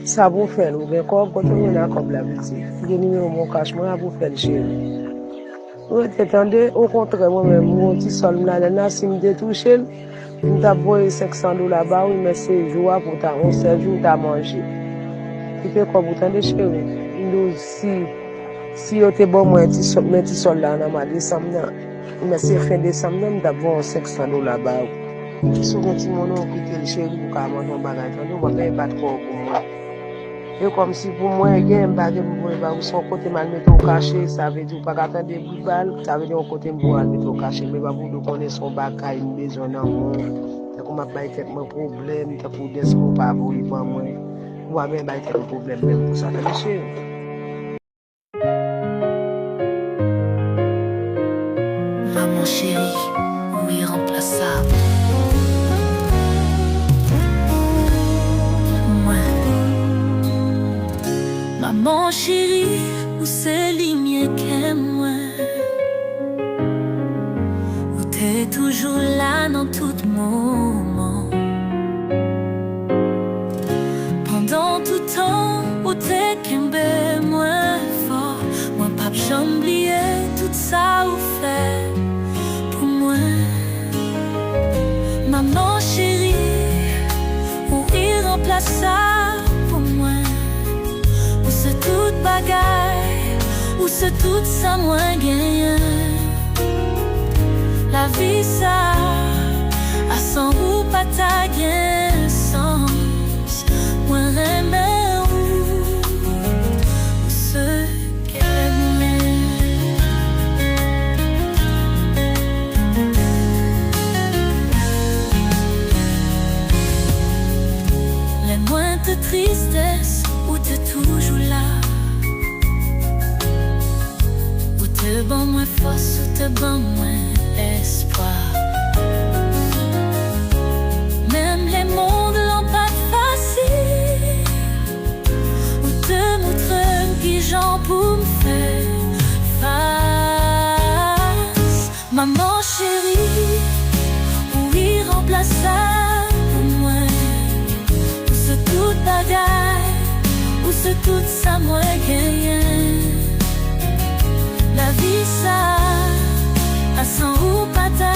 Ça vous fait, ou bien quand on a comme la petite. Il y a numéro mon cache, moi, vous faites chérie. Vous attendez, au contraire, moi-même, mon petit sol, là, si me détouche, je t'ai 500 $, bah, oui, mais c'est jour pour ta, on sait jour t'as mangé. Tu fais quoi, vous attendez, chérie? Nous, si vous êtes bon, moi, petit sol, là, dans ma décembre, mais c'est fin décembre, nous avons 500 $, bah, souvent, si mon nom quitte le chéri, vous pouvez manger un bagage, vous ne pas trop pour moi. Et comme si pour moi, il y a un bagage, vous son côté mal mettre au cachet, ça veut dire pas attendre des bouts de balle, ça veut dire au côté mal mettre au cachet, mais pas pour nous connaître son bagage, une maison dans le monde. C'est comme un problème, c'est pour des scopes à vous, il va moi. Moi-même, c'est un problème, même pour ça, monsieur. Maman chérie, oui, irremplaçable. Maman chérie, où c'est l'imier qu'est moi, où t'es toujours là dans tout moment. Pendant tout temps, où t'es qu'aimé moins fort, moi pas j'oublier tout ça ou fait pour moi. Maman chérie, où irremplaçable pour moi. C'est toute bagaille, ou c'est tout ça moins gain. La vie ça, à son ou pas ta gain sens. Moi remets où ce qu'elle met. Les moins de tristesse, où t'es toujours là, où t'es bon moins force, où t'es bon moins espoir. Même les mondes l'ont pas facile, où te montre qui j'en pour me faire face. Maman chérie, où irremplaçable pour moi, où c'est toute bagaille, où c'est tout ça moins gain. La vie ça, à son ou pas ta